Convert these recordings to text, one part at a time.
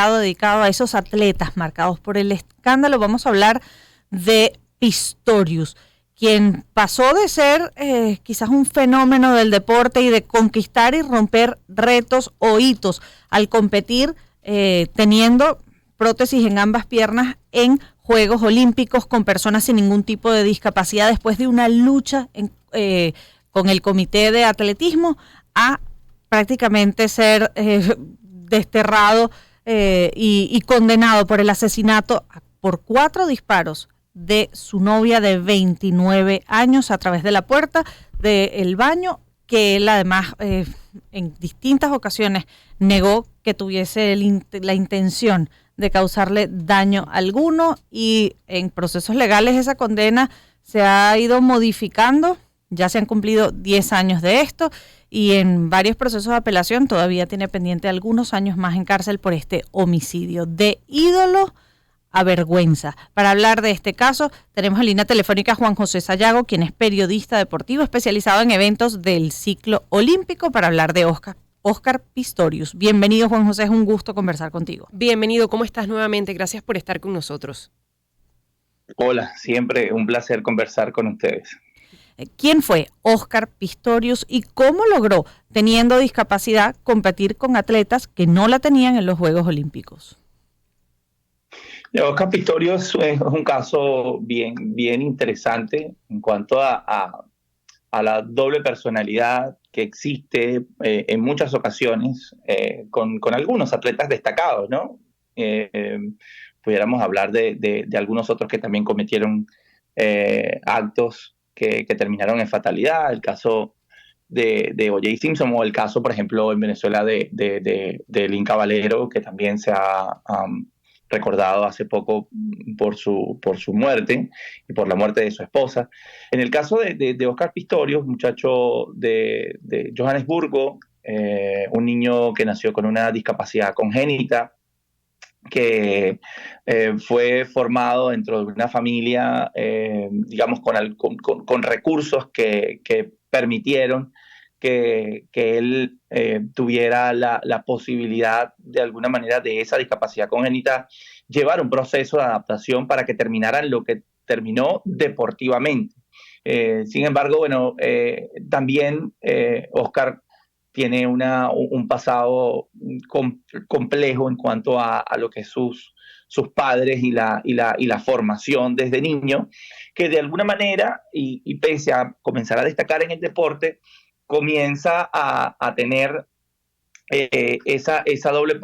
dedicado a esos atletas marcados por el escándalo. Vamos a hablar de Pistorius, quien pasó de ser quizás un fenómeno del deporte y de conquistar y romper retos o hitos al competir teniendo prótesis en ambas piernas en Juegos Olímpicos con personas sin ningún tipo de discapacidad, después de una lucha con el Comité de Atletismo a prácticamente ser desterrado y condenado por el asesinato por 4 disparos de su novia de 29 años a través de la puerta del baño, que él además en distintas ocasiones negó que tuviese la intención de causarle daño alguno, y en procesos legales esa condena se ha ido modificando. Ya se han cumplido 10 años de esto y en varios procesos de apelación todavía tiene pendiente algunos años más en cárcel por este homicidio. De ídolo a vergüenza. Para hablar de este caso tenemos en línea telefónica a Juan José Sayago, quien es periodista deportivo especializado en eventos del ciclo olímpico, para hablar de Óscar Pistorius. Bienvenido, Juan José, es un gusto conversar contigo. Bienvenido, ¿cómo estás nuevamente? Gracias por estar con nosotros. Hola, siempre un placer conversar con ustedes. ¿Quién fue Óscar Pistorius y cómo logró, teniendo discapacidad, competir con atletas que no la tenían en los Juegos Olímpicos? Óscar Pistorius es un caso bien interesante en cuanto a la doble personalidad que existe en muchas ocasiones con algunos atletas destacados, ¿no? Pudiéramos hablar de algunos otros que también cometieron actos que terminaron en fatalidad, el caso de O.J. Simpson, o el caso, por ejemplo, en Venezuela de Lynn Caballero, que también se ha recordado hace poco por su muerte y por la muerte de su esposa. En el caso de Óscar Pistorius, muchacho de Johannesburgo, un niño que nació con una discapacidad congénita, que fue formado dentro de una familia, digamos, con recursos que permitieron que él tuviera la posibilidad, de alguna manera, de esa discapacidad congénita, llevar un proceso de adaptación para que terminara en lo que terminó deportivamente. Sin embargo, bueno, también Óscar tiene un pasado complejo en cuanto a lo que es sus padres y la formación desde niño, que de alguna manera, y pese a comenzar a destacar en el deporte, comienza a tener esa doble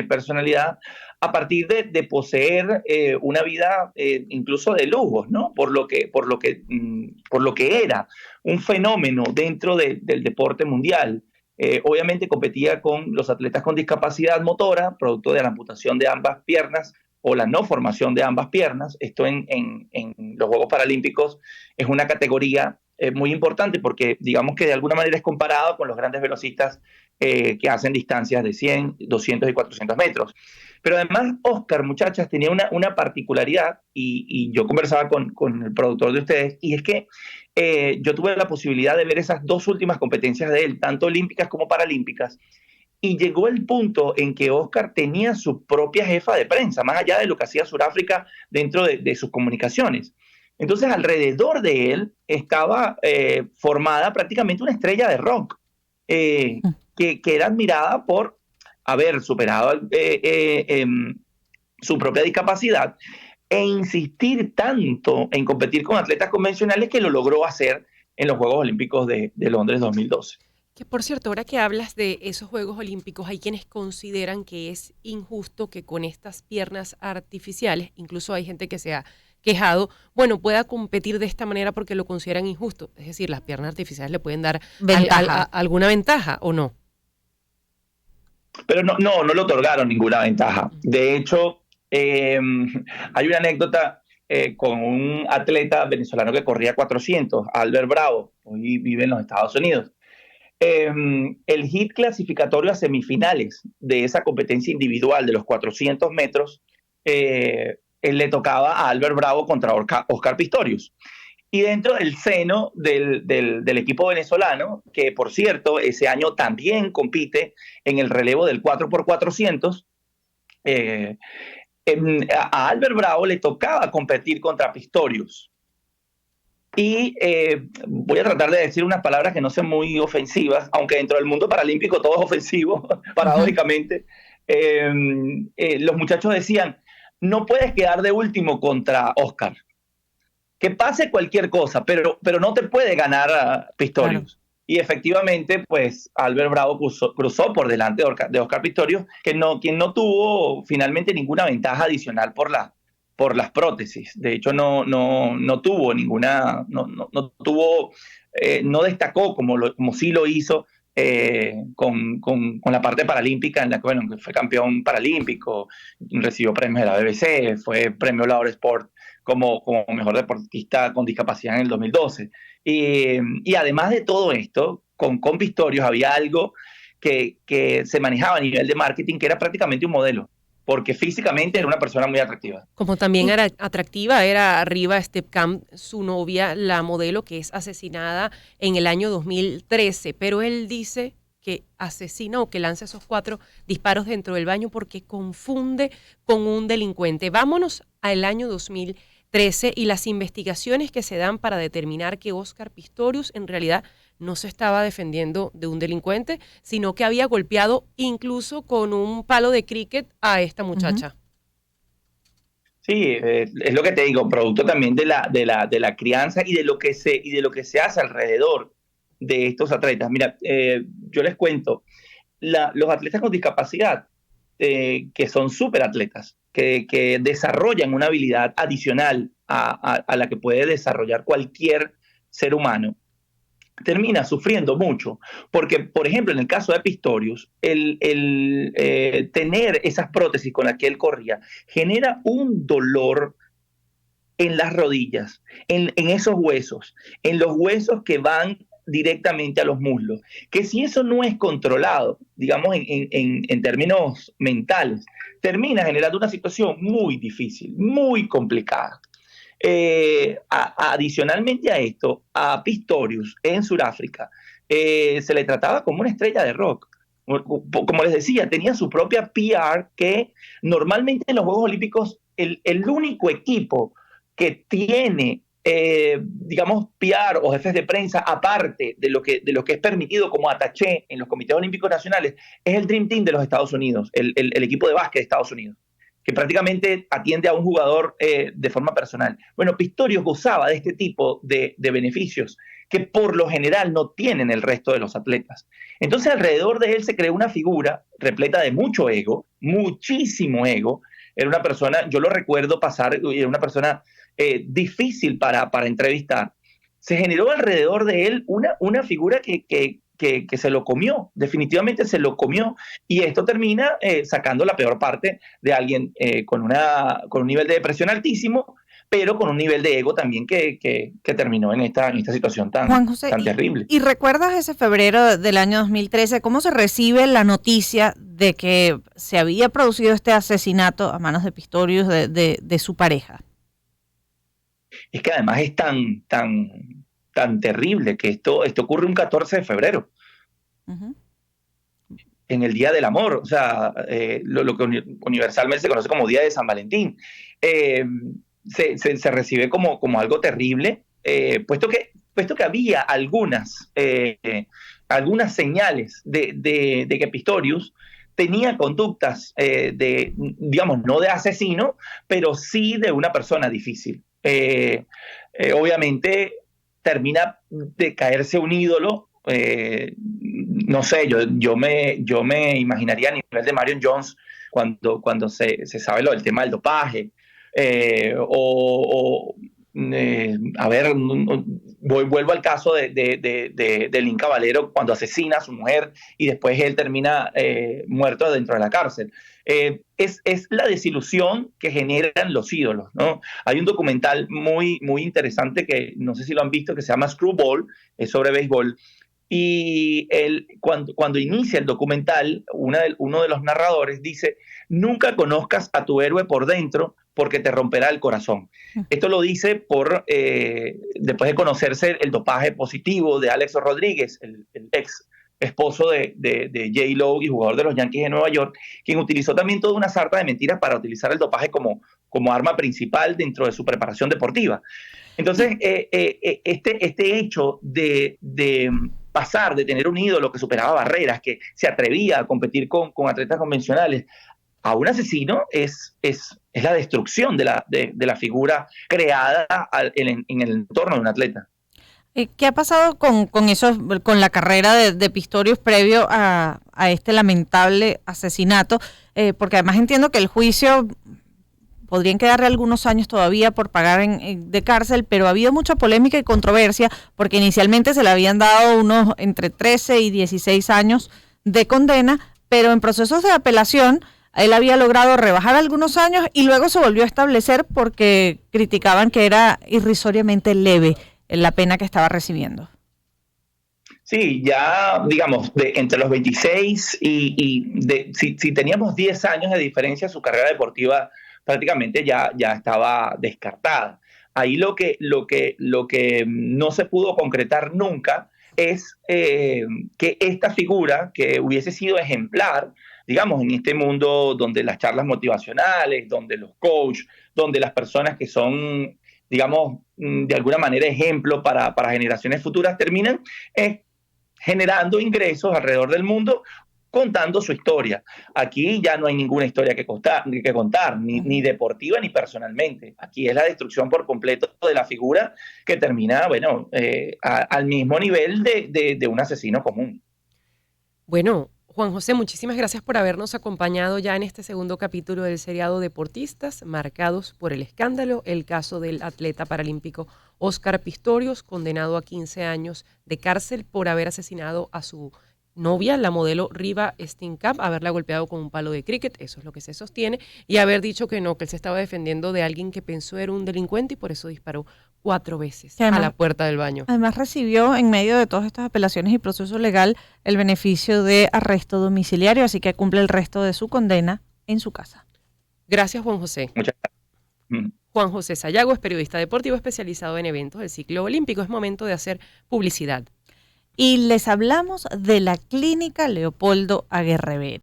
personalidad a partir de poseer una vida incluso de lujos, ¿no? Por lo que era un fenómeno dentro del deporte mundial. Obviamente competía con los atletas con discapacidad motora, producto de la amputación de ambas piernas o la no formación de ambas piernas. Esto en los Juegos Paralímpicos es una categoría muy importante, porque digamos que de alguna manera es comparado con los grandes velocistas que hacen distancias de 100, 200 y 400 metros. Pero además, Óscar, muchachas, tenía una particularidad, y yo conversaba con el productor de ustedes, y es que yo tuve la posibilidad de ver esas 2 últimas competencias de él, tanto olímpicas como paralímpicas, y llegó el punto en que Óscar tenía su propia jefa de prensa, más allá de lo que hacía Sudáfrica dentro de sus comunicaciones. Entonces, alrededor de él estaba formada prácticamente una estrella de rock, que era admirada por haber superado su propia discapacidad e insistir tanto en competir con atletas convencionales, que lo logró hacer en los Juegos Olímpicos de Londres 2012. Que por cierto, ahora que hablas de esos Juegos Olímpicos, hay quienes consideran que es injusto que con estas piernas artificiales, incluso hay gente que se ha quejado, bueno, pueda competir de esta manera porque lo consideran injusto. Es decir, las piernas artificiales le pueden dar alguna ventaja, ¿o no? Pero no le otorgaron ninguna ventaja. De hecho, hay una anécdota con un atleta venezolano que corría 400, Albert Bravo, hoy vive en los Estados Unidos. El hit clasificatorio a semifinales de esa competencia individual de los 400 metros él le tocaba a Albert Bravo contra Óscar Pistorius. Y dentro del seno del equipo venezolano, que por cierto ese año también compite en el relevo del 4x400, Eh, a Albert Bravo le tocaba competir contra Pistorius. Y voy a tratar de decir unas palabras que no sean muy ofensivas, aunque dentro del mundo paralímpico todo es ofensivo, paradójicamente. Los muchachos decían, no puedes quedar de último contra Oscar. Que pase cualquier cosa, pero no te puede ganar a Pistorius. Claro. Y efectivamente, pues Albert Bravo cruzó por delante de Oscar Pistorius, quien no tuvo finalmente ninguna ventaja adicional por las prótesis. De hecho, no tuvo ninguna, no destacó como sí lo hizo con la parte paralímpica, en la que, bueno, fue campeón paralímpico, recibió premios de la BBC, fue premio Laureate Sport como mejor deportista con discapacidad en el 2012. Y además de todo esto, con Pistorius había algo que se manejaba a nivel de marketing, que era prácticamente un modelo, porque físicamente era una persona muy atractiva. Como también era atractiva, era Riva Stepkamp, su novia, la modelo que es asesinada en el año 2013, pero él dice que asesina o que lanza esos 4 disparos dentro del baño porque confunde con un delincuente. Vámonos al año 2013 y las investigaciones que se dan para determinar que Oscar Pistorius en realidad no se estaba defendiendo de un delincuente, sino que había golpeado incluso con un palo de cricket a esta muchacha. Sí, es lo que te digo, producto también de la crianza y de lo que se hace alrededor de estos atletas. Mira, yo les cuento, los atletas con discapacidad, que son súper atletas, que desarrollan una habilidad adicional a la que puede desarrollar cualquier ser humano, termina sufriendo mucho, porque, por ejemplo, en el caso de Pistorius, el tener esas prótesis con las que él corría genera un dolor en las rodillas, en esos huesos, en los huesos que van directamente a los muslos, que si eso no es controlado, digamos en términos mentales, termina generando una situación muy difícil, muy complicada. Adicionalmente a esto, a Pistorius en Sudáfrica se le trataba como una estrella de rock. Como les decía, tenía su propia PR, que normalmente en los Juegos Olímpicos el único equipo que tiene, digamos, PR o jefes de prensa, aparte de lo que es permitido como attaché en los comités olímpicos nacionales, es el Dream Team de los Estados Unidos, el equipo de básquet de Estados Unidos, que prácticamente atiende a un jugador de forma personal. Bueno, Pistorius gozaba de este tipo de beneficios que por lo general no tienen el resto de los atletas. Entonces, alrededor de él se creó una figura repleta de mucho ego, muchísimo ego. Era una persona, yo lo recuerdo pasar, era una persona difícil para entrevistar. Se generó alrededor de él una figura que se lo comió, definitivamente se lo comió, y esto termina sacando la peor parte de alguien con un nivel de depresión altísimo, pero con un nivel de ego también que terminó en esta situación Juan José, tan terrible. ¿Y recuerdas ese febrero del año 2013? ¿Cómo se recibe la noticia de que se había producido este asesinato a manos de Pistorius de su pareja? Es que además es tan terrible que esto ocurre un 14 de febrero. Uh-huh. En el Día del Amor, o sea, lo que universalmente se conoce como Día de San Valentín. Se recibe como algo terrible, puesto que había algunas señales de que Pistorius tenía conductas digamos, no de asesino, pero sí de una persona difícil. Obviamente termina de caerse un ídolo. No sé, yo me imaginaría a nivel de Marion Jones cuando se sabe lo del tema del dopaje, a ver, vuelvo al caso de Lynn Caballero, cuando asesina a su mujer y después él termina muerto dentro de la cárcel. Es la desilusión que generan los ídolos, ¿no? Hay un documental muy interesante que no sé si lo han visto, que se llama Screwball, es sobre béisbol. Y cuando inicia el documental, uno de los narradores dice: nunca conozcas a tu héroe por dentro porque te romperá el corazón. Esto lo dice después de conocerse el dopaje positivo de Alex Rodríguez, el ex esposo de J-Lo y jugador de los Yankees de Nueva York, quien utilizó también toda una sarta de mentiras para utilizar el dopaje como arma principal dentro de su preparación deportiva. Entonces, este hecho de pasar, de tener un ídolo que superaba barreras, que se atrevía a competir con atletas convencionales, a un asesino es la destrucción de la figura creada en el entorno de un atleta. ¿Qué ha pasado con la carrera de Pistorius previo a este lamentable asesinato? Porque además entiendo que el juicio podrían quedarle algunos años todavía por pagar de cárcel, pero ha habido mucha polémica y controversia porque inicialmente se le habían dado unos entre 13 y 16 años de condena, pero en procesos de apelación él había logrado rebajar algunos años y luego se volvió a establecer porque criticaban que era irrisoriamente leve la pena que estaba recibiendo. Sí, ya digamos, entre los 26 si teníamos 10 años de diferencia, su carrera deportiva prácticamente ya estaba descartada. Ahí lo que no se pudo concretar nunca es que esta figura, que hubiese sido ejemplar, digamos, en este mundo donde las charlas motivacionales, donde los coaches, donde las personas que son, digamos, de alguna manera ejemplo para generaciones futuras, terminan generando ingresos alrededor del mundo contando su historia. Aquí ya no hay ninguna historia que contar, ni deportiva ni personalmente. Aquí es la destrucción por completo de la figura que termina, bueno, al mismo nivel de un asesino común. Bueno, Juan José, muchísimas gracias por habernos acompañado ya en este segundo capítulo del seriado Deportistas marcados por el escándalo, el caso del atleta paralímpico Óscar Pistorius, condenado a 15 años de cárcel por haber asesinado a su novia, la modelo Riva Steenkamp, haberla golpeado con un palo de cricket, eso es lo que se sostiene, y haber dicho que no, que él se estaba defendiendo de alguien que pensó era un delincuente y por eso disparó 4 veces además, a la puerta del baño. Además recibió en medio de todas estas apelaciones y proceso legal el beneficio de arresto domiciliario, así que cumple el resto de su condena en su casa. Gracias, Juan José. Muchas gracias. Juan José Sayago es periodista deportivo especializado en eventos del ciclo olímpico. Es momento de hacer publicidad. Y les hablamos de la Clínica Leopoldo Aguerrevera.